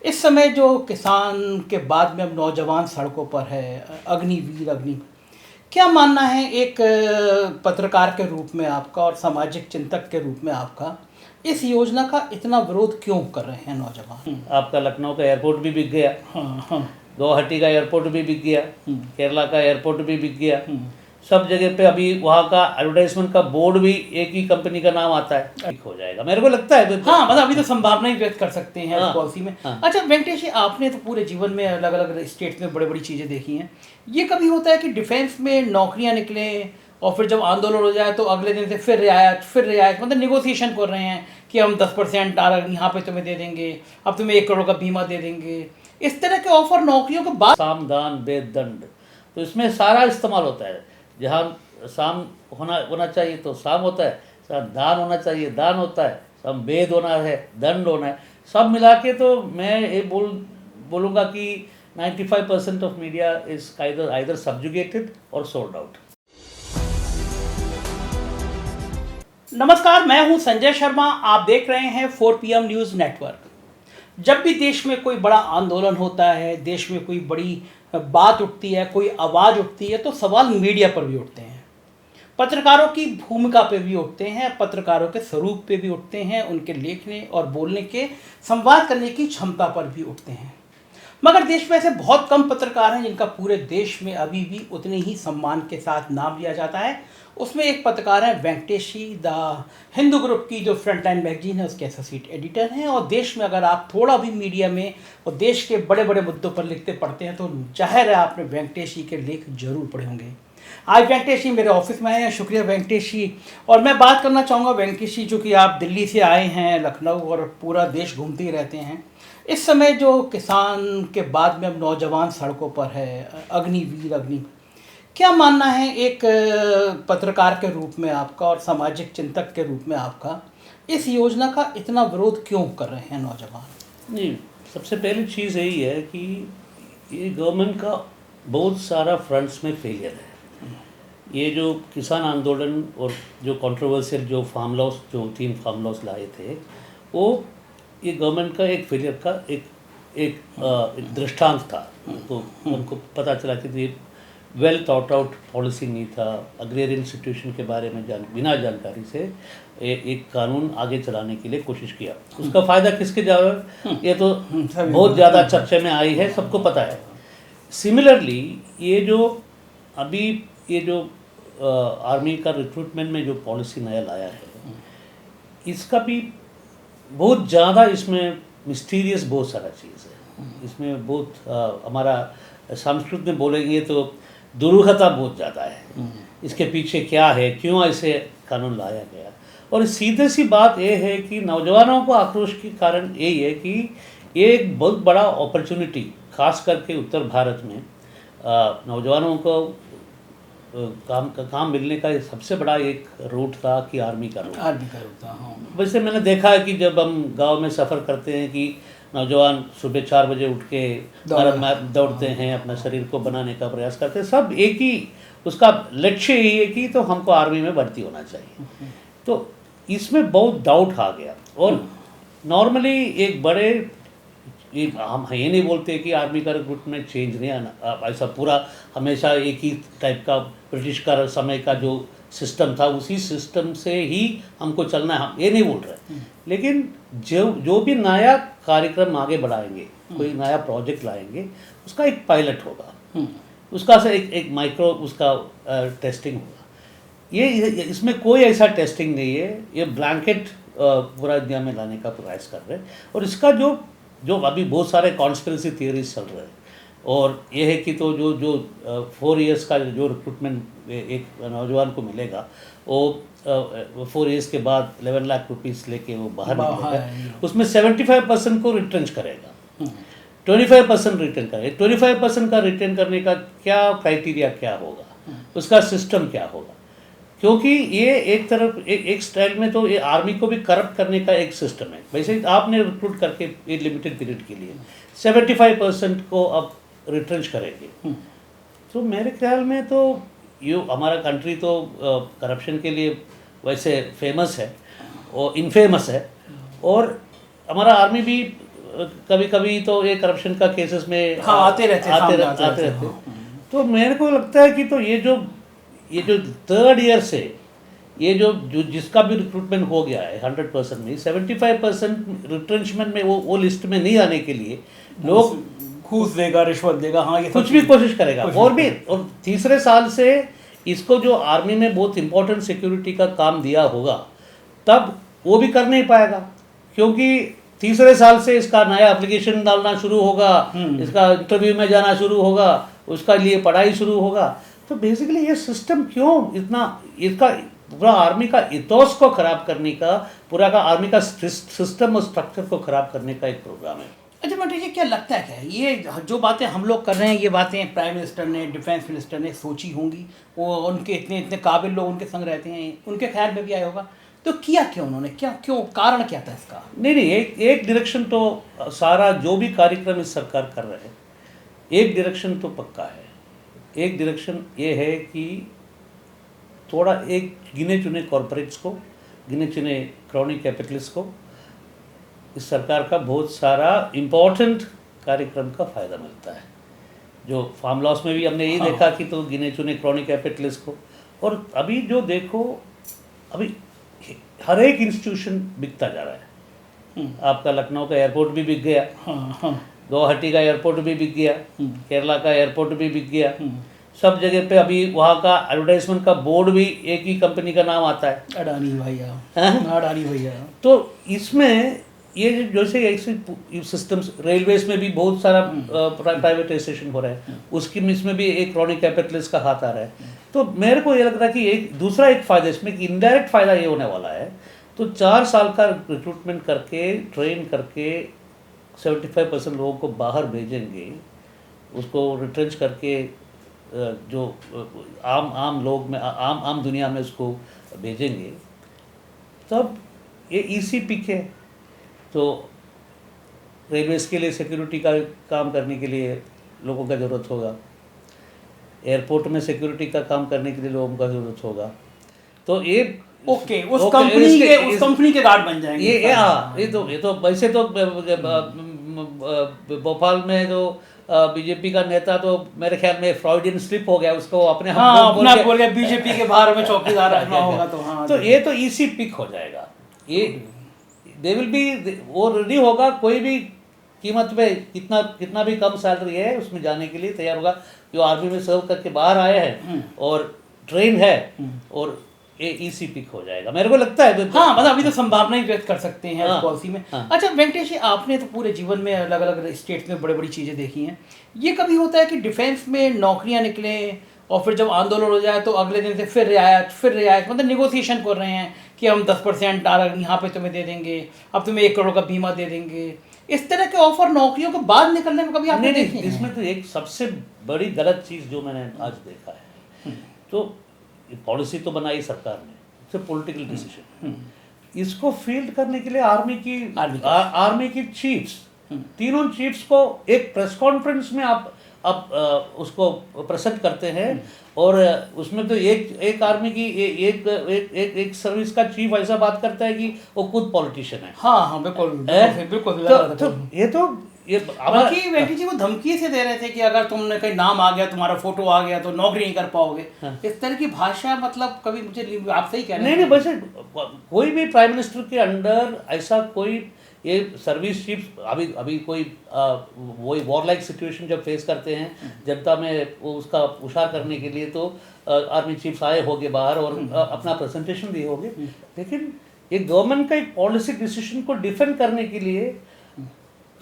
इस समय जो किसान के बाद में अब नौजवान सड़कों पर है, अग्निवीर अग्नि, क्या मानना है एक पत्रकार के रूप में आपका और सामाजिक चिंतक के रूप में आपका, इस योजना का इतना विरोध क्यों कर रहे हैं नौजवान? आपका लखनऊ का एयरपोर्ट भी बिक गया, हाँ। गुवाहाटी का एयरपोर्ट भी बिक गया, केरला का एयरपोर्ट भी बिक गया। सब जगह पे अभी वहाँ का एडवर्टाइजमेंट का बोर्ड भी एक ही कंपनी का नाम आता है, ठीक हो जाएगा मेरे को लगता है। हाँ, मतलब अभी तो संभावना ही व्यक्त कर सकते हैं हाँ, इस पॉलिसी में। हाँ। अच्छा वेंकटेश जी, आपने तो पूरे जीवन में अलग अलग स्टेट में बड़ी बड़ी चीज़ें देखी हैं। ये कभी होता है कि डिफेंस में नौकरियां निकलें और फिर जब आंदोलन हो जाए तो अगले दिन से फिर रियायत, मतलब निगोसिएशन कर रहे हैं कि हम 10% यहाँ पे तुम्हें दे देंगे, अब तुम्हें 1 करोड़ का बीमा दे देंगे, इस तरह के ऑफर नौकरियों के बाद साम दान वेद दंड, तो इसमें सारा इस्तेमाल होता है। जहाँ साम होना चाहिए तो साम होता है, दान होना चाहिए दान होता है, सब वेद होना है दंड होना है, सब मिला के तो मैं ये बोलूँगा कि 95% of media is either subjugated और सोल्ड आउट। नमस्कार, मैं हूं संजय शर्मा। आप देख रहे हैं 4 PM न्यूज़ नेटवर्क। जब भी देश में कोई बड़ा आंदोलन होता है, देश में कोई बड़ी बात उठती है, कोई आवाज़ उठती है, तो सवाल मीडिया पर भी उठते हैं, पत्रकारों की भूमिका पे भी उठते हैं, पत्रकारों के स्वरूप पे भी उठते हैं, उनके लिखने और बोलने के, संवाद करने की क्षमता पर भी उठते हैं। मगर देश में ऐसे बहुत कम पत्रकार हैं जिनका पूरे देश में अभी भी उतने ही सम्मान के साथ नाम लिया जाता है। उसमें एक पत्रकार है वेंकटेश जी, द हिंदू ग्रुप की जो फ्रंटलाइन मैगजीन है उसके एसोसिएट एडिटर हैं। और देश में अगर आप थोड़ा भी मीडिया में और देश के बड़े बड़े मुद्दों पर लिखते पढ़ते हैं तो जाहिर है आपने वेंकटेश जी के लेख जरूर पढ़े होंगे। आज वेंकटेश जी मेरे ऑफिस में आए हैं। शुक्रिया वेंकटेश जी। और मैं बात करना चाहूँगा वेंकटेश जी, चूँकि आप दिल्ली से आए हैं, लखनऊ और पूरा देश घूमते ही रहते हैं। इस समय जो किसान के बाद में अब नौजवान सड़कों पर है, अग्निवीर अग्नि, क्या मानना है एक पत्रकार के रूप में आपका और सामाजिक चिंतक के रूप में आपका, इस योजना का इतना विरोध क्यों कर रहे हैं नौजवान? नहीं, सबसे पहली चीज़ यही है कि ये गवर्नमेंट का बहुत सारा फ्रंट्स में फेलियर है। ये जो किसान आंदोलन और जो कंट्रोवर्शियल जो फार्म लॉस, जो 3 फार्म लॉस लाए थे, वो ये गवर्नमेंट का एक फेलियर का एक दृष्टांत था। तो हमको पता चला कि ये वेल थॉट आउट पॉलिसी नहीं था। अग्रेरियन सिचुएशन के बारे में बिना जानकारी से एक कानून आगे चलाने के लिए कोशिश किया। उसका फ़ायदा किसके जा रहा है, ये तो बहुत ज़्यादा चर्चे में आई है, सबको पता है। सिमिलरली ये जो आर्मी का रिक्रूटमेंट में जो पॉलिसी नया लाया है, इसका भी बहुत ज़्यादा इसमें मिस्टीरियस बहुत सारा चीज़ है। इसमें बहुत हमारा संस्कृत में बोलेंगे तो दुरूहता बहुत ज़्यादा है। इसके पीछे क्या है, क्यों ऐसे कानून लाया गया। और सीधे सी बात ये है कि नौजवानों को आक्रोश के कारण यही है कि ये एक बहुत बड़ा अपॉर्चुनिटी, खास करके उत्तर भारत में नौजवानों को काम मिलने का सबसे बड़ा एक रूट था कि आर्मी का रूट था। हाँ। वैसे मैंने देखा है कि जब हम गांव में सफ़र करते हैं कि नौजवान सुबह 4 बजे उठ के दौड़ते हैं, अपना शरीर को बनाने का प्रयास करते हैं। सब एक ही उसका लक्ष्य यही है कि तो हमको आर्मी में भर्ती होना चाहिए। तो इसमें बहुत डाउट आ गया। और नॉर्मली एक बड़े हम ये नहीं बोलते कि आर्मी का रिक्रूटमेंट चेंज नहीं आना, ऐसा पूरा हमेशा एक ही टाइप का ब्रिटिश का समय का जो सिस्टम था उसी सिस्टम से ही हमको चलना है, हम ये नहीं बोल रहे। लेकिन जो भी नया कार्यक्रम आगे बढ़ाएंगे, कोई नया प्रोजेक्ट लाएंगे, उसका एक पायलट होगा, उसका से एक माइक्रो उसका टेस्टिंग होगा। ये इसमें कोई ऐसा टेस्टिंग नहीं है, ये ब्लैंकेट पूरा इंडिया में लाने का प्रयास कर रहे हैं। और इसका जो अभी बहुत सारे कॉन्स्पिरेसी थियरीज चल रहे हैं, और ये है कि तो जो 4 इयर्स का जो रिक्रूटमेंट एक नौजवान को मिलेगा, वो 4 इयर्स के बाद 11 लाख रुपीस लेके वो बाहर निकलेगा। उसमें 75% को रिटर्न करेगा, 25% रिटर्न करेगा। 25% का रिटर्न करने का क्या क्राइटेरिया क्या होगा, उसका सिस्टम क्या होगा, क्योंकि ये एक तरफ एक स्टाइल में तो ये आर्मी को भी करप्ट करने का एक सिस्टम है। वैसे आपने रिक्रूट करके एक लिमिटेड पीरियड के लिए 75% को अब रिटर्न करेंगे। तो मेरे ख्याल में तो ये हमारा कंट्री तो करप्शन के लिए वैसे फेमस है और इनफेमस है, और हमारा आर्मी भी कभी कभी तो ये करप्शन का केसेस में हाँ, आते रहते हैं, सामने आते रहते हैं। तो मेरे को लगता है कि तो ये जो थर्ड ईयर से ये जो जिसका भी रिक्रूटमेंट हो गया है 100% में 75% रिट्रेंचमेंट में वो लिस्ट में नहीं आने के लिए लोग घूस देगा, रिश्वत देगा, हाँ ये कुछ भी कोशिश करेगा। और तीसरे साल से इसको जो आर्मी में बहुत इंपॉर्टेंट सिक्योरिटी का काम दिया होगा तब वो भी कर नहीं पाएगा, क्योंकि तीसरे साल से इसका नया एप्लीकेशन डालना शुरू होगा, इसका इंटरव्यू में जाना शुरू होगा, उसका लिए पढ़ाई शुरू होगा। तो बेसिकली ये सिस्टम क्यों इतना, इसका पूरा आर्मी का इथोस को खराब करने का, पूरा का आर्मी का सिस्टम और स्ट्रक्चर को खराब करने का एक प्रोग्राम है। अच्छा मंत्री जी, क्या लगता है क्या ये जो बातें हम लोग कर रहे हैं, ये बातें प्राइम मिनिस्टर ने, डिफेंस मिनिस्टर ने सोची होंगी? वो उनके इतने काबिल लोग उनके संग रहते हैं, उनके ख्याल में भी आया होगा, तो किया क्यों उन्होंने, क्यों कारण क्या था इसका? नहीं, एक डायरेक्शन तो सारा जो भी कार्यक्रम इस सरकार कर रहे हैं, एक डायरेक्शन तो पक्का है। एक डायरेक्शन ये है कि थोड़ा एक गिने चुने कॉरपोरेट्स को, गिने चुने क्राउनी कैपिटलिस्ट को इस सरकार का बहुत सारा इम्पोर्टेंट कार्यक्रम का फ़ायदा मिलता है। जो फार्म लॉस में भी हमने यही देखा कि तो गिने चुने क्राउनी कैपिटलिस्ट को, और अभी जो देखो अभी हर एक इंस्टीट्यूशन बिकता जा रहा है। आपका लखनऊ का एयरपोर्ट भी बिक गया, गुवाहाटी का एयरपोर्ट भी बिक गया, केरला का एयरपोर्ट भी बिक गया, सब जगह पे अभी वहाँ का एडवर्टाइजमेंट का बोर्ड भी एक ही कंपनी का नाम आता है, अडानी भैया। अडानी भैया। तो इसमें ये जैसे ऐसे सिस्टम्स, रेलवेज में भी बहुत सारा प्राइवेटाइजेशन हो रहा है, उसकी इसमें भी एक क्राउनी कैपिटलिस्ट का हाथ आ रहा है। तो मेरे को ये लग रहा है कि एक दूसरा एक फ़ायदा इसमें, कि इनडायरेक्ट फ़ायदा ये होने वाला है। तो 4 साल का रिक्रूटमेंट करके, ट्रेन करके 75% लोगों को बाहर भेजेंगे, उसको रिट्रेंच करके जो आम लोग में, आम दुनिया में उसको भेजेंगे, तब ये ईसी पिक है। तो रेलवेज़ के लिए सिक्योरिटी का काम करने के लिए लोगों का ज़रूरत होगा, एयरपोर्ट में सिक्योरिटी का काम करने के लिए लोगों का ज़रूरत होगा। तो ये ओके, उस कंपनी के गार्ड बन जाएंगे। ये तो वैसे तो भोपाल में जो बीजेपी का नेता तो मेरे ख्याल में फ्रॉइडियन स्लिप हो गया, उसको अपने बोल गया बीजेपी के बाहर में चौकीदार रखना होगा। तो हाँ, तो ये तो ईसी पिक हो जाएगा। ये दे विल बी, वो रेडी होगा, कोई भी कीमत पे कितना भी कम सैलरी है उसमें जाने के लिए तैयार होगा, जो आर्मी में सर्व करके बाहर आए हैं और ट्रेन है, और ये ईसी पिक हो जाएगा, मेरे को लगता है। हाँ, मतलब अभी तो संभावना ही व्यक्त कर सकते हैं इस पॉलिसी में। अच्छा वेंकटेश जी, आपने तो पूरे जीवन में अलग अलग स्टेट्स में बड़ी बड़ी चीज़ें देखी हैं। ये कभी होता है कि डिफेंस में नौकरियां निकलें और फिर जब आंदोलन हो जाए तो अगले दिन से फिर रियायत, मतलब निगोसिएशन कर रहे हैं कि हम 10% यहाँ पे तुम्हें दे देंगे, अब तुम्हें 1 करोड़ का बीमा दे देंगे, इस तरह के ऑफर नौकरियों के बाद निकलने में कभी आपने देखे? इसमें तो एक सबसे बड़ी गलत चीज़ जो मैंने आज देखा है, तो पॉलिसी तो बनाई सरकार ने, इट्स ए पॉलिटिकल डिसीजन। इसको फील्ड करने के लिए आर्मी की चीफ्स, तीनों चीफ्स को एक प्रेस कॉन्फ्रेंस में आप उसको प्रेजेंट करते हैं, और उसमें तो एक आर्मी की एक सर्विस का चीफ ऐसा बात करता है कि वो खुद पॉलिटिशियन है। हाँ बिल्कुल। बाकी वेंकटेश जी वो धमकी से दे रहे थे कि अगर तुमने कहीं नाम आ गया, तुम्हारा फोटो आ गया तो नौकरी नहीं कर पाओगे। इस तरह की भाषा, मतलब कभी मुझे, आप सही कह रहे हैं। नहीं, वैसे कोई भी प्राइम मिनिस्टर के अंडर ऐसा कोई ये सर्विस चीफ अभी कोई वही वॉरलाइक सिचुएशन जब फेस करते हैं जनता में, वो उसका उशार करने के लिए तो आर्मी चीफ्स आए होंगे बाहर और अपना प्रेजेंटेशन दिए होंगे, लेकिन एक गवर्नमेंट का एक पॉलिसी डिसीजन को डिफेंड करने के लिए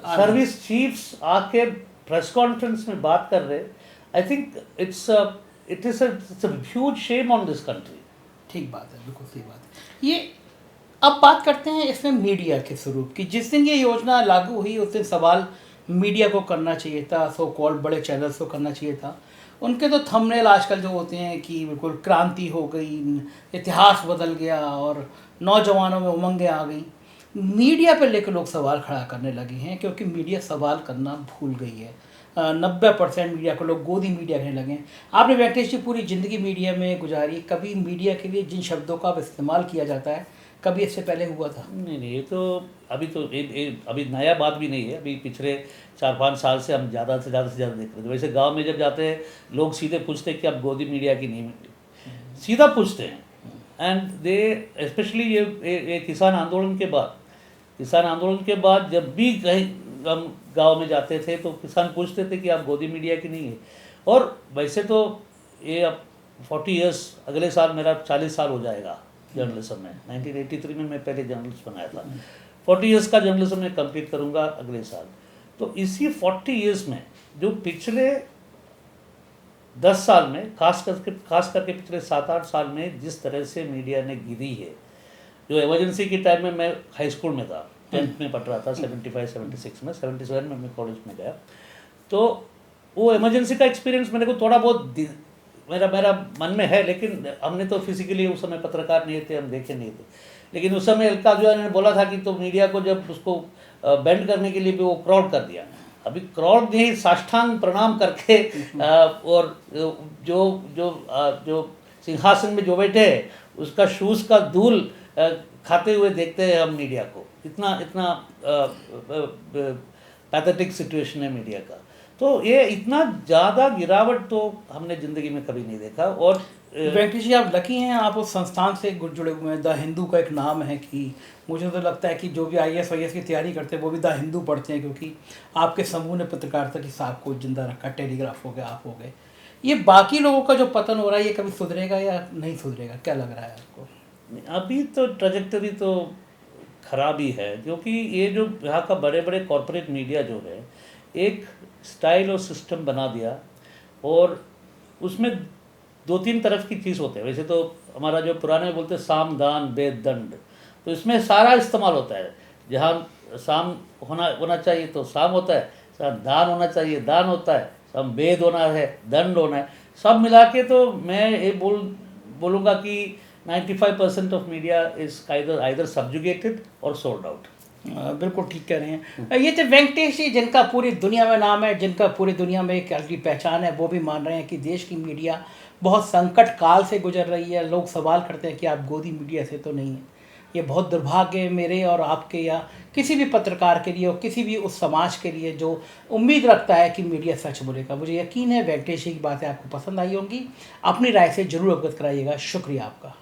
सर्विस चीफ्स आके प्रेस कॉन्फ्रेंस में बात कर रहे, I think it is a huge shame on this country. ठीक बात है, बिल्कुल सही बात है। ये अब बात करते हैं इसमें मीडिया के स्वरूप की। जिस दिन ये योजना लागू हुई उस दिन सवाल मीडिया को करना चाहिए था, सो कॉल्ड बड़े चैनल्स को करना चाहिए था। उनके तो थंबनेल आजकल जो होते हैं कि बिल्कुल क्रांति हो गई, इतिहास बदल गया और नौजवानों में उमंगें आ गई। मीडिया पर लेकर लोग सवाल खड़ा करने लगे हैं, क्योंकि मीडिया सवाल करना भूल गई है। 90% मीडिया को लोग गोदी मीडिया कहने लगे हैं। आपने वेंकटेश जी पूरी ज़िंदगी मीडिया में गुजारी, कभी मीडिया के लिए जिन शब्दों का अब इस्तेमाल किया जाता है कभी इससे पहले हुआ था? नहीं, ये तो अभी नया बात भी नहीं है। अभी पिछले 4-5 साल से हम ज़्यादा से ज़्यादा देख रहे थे। वैसे गांव में जब जाते हैं लोग सीधे पूछते हैं कि आप गोदी मीडिया की नहीं, सीधा पूछते हैं। एंड दे स्पेशली ये किसान आंदोलन के बाद जब भी कहीं हम गांव में जाते थे तो किसान पूछते थे कि आप गोदी मीडिया की नहीं है। और वैसे तो ये अब 40 ईयर्स, अगले साल मेरा 40 साल हो जाएगा जर्नलिज्म में। 1983 में मैं पहले जर्नलिस्ट बनाया था। 40 ईयर्स का जर्नलिज्म में कंप्लीट करूँगा अगले साल। तो इसी 40 ईयर्स में जो पिछले 10 साल में खास करके पिछले 7-8 साल में जिस तरह से मीडिया ने गिरी है, जो इमरजेंसी के टाइम में मैं हाई स्कूल में था, 10th में पढ़ रहा था 75-76 में, 77 में मैं कॉलेज में गया। तो वो इमरजेंसी का एक्सपीरियंस मेरे को थोड़ा बहुत मेरा मन में है, लेकिन हमने तो फिजिकली उस समय पत्रकार नहीं थे, हम देखे नहीं थे। लेकिन उस समय अलका जो ने बोला था कि तो मीडिया को जब उसको बेंड करने के लिए भी वो क्रॉड कर दिया। अभी क्रॉड नहीं, साष्टांग प्रणाम करके और जो सिंहासन में जो बैठे हैं उसका शूज़ का धूल खाते हुए देखते हैं हम मीडिया को। इतना पैथेटिक सिचुएशन है मीडिया का। तो ये इतना ज़्यादा गिरावट तो हमने ज़िंदगी में कभी नहीं देखा। और वेंकटेश जी, आप लकी हैं, आप उस संस्थान से जुड़े हुए हैं। द हिंदू का एक नाम है कि मुझे तो लगता है कि जो भी IAS की तैयारी करते हैं वो भी द हिंदू पढ़ते हैं, क्योंकि आपके समूह ने पत्रकारिता की साख को जिंदा रखा। टेलीग्राफ हो गया, आप हो गए। ये बाकी लोगों का जो पतन हो रहा है, ये कभी सुधरेगा या नहीं सुधरेगा, क्या लग रहा है आपको? अभी तो ट्रैजेक्टरी तो खराब ही है, क्योंकि ये जो यहाँ का बड़े बड़े कॉरपोरेट मीडिया जो है एक स्टाइल और सिस्टम बना दिया, और उसमें 2-3 तरफ की चीज़ होते हैं। वैसे तो हमारा जो पुराने में बोलते हैं साम दान वेद दंड, तो इसमें सारा इस्तेमाल होता है। जहाँ साम होना चाहिए तो साम होता है, जहाँ दान होना चाहिए दान होता है, सब वेद होना है दंड होना है, सब मिला के। तो मैं ये बोलूँगा कि 95% of media is either subjugated और सोल्ड आउट। बिल्कुल ठीक कह रहे हैं। ये थे वेंकटेश जी, जिनका पूरी दुनिया में नाम है, जिनका पूरी दुनिया में एक अलग पहचान है। वो भी मान रहे हैं कि देश की मीडिया बहुत संकट काल से गुजर रही है। लोग सवाल करते हैं कि आप गोदी मीडिया से तो नहीं है। ये बहुत दुर्भाग्य है मेरे और आपके या किसी भी पत्रकार के लिए और किसी भी उस समाज के लिए जो उम्मीद रखता है कि मीडिया सच बोलेगा। मुझे यकीन है वेंकटेश जी की बातें आपको पसंद आई होंगी। अपनी राय से ज़रूर अवगत कराइएगा। शुक्रिया आपका।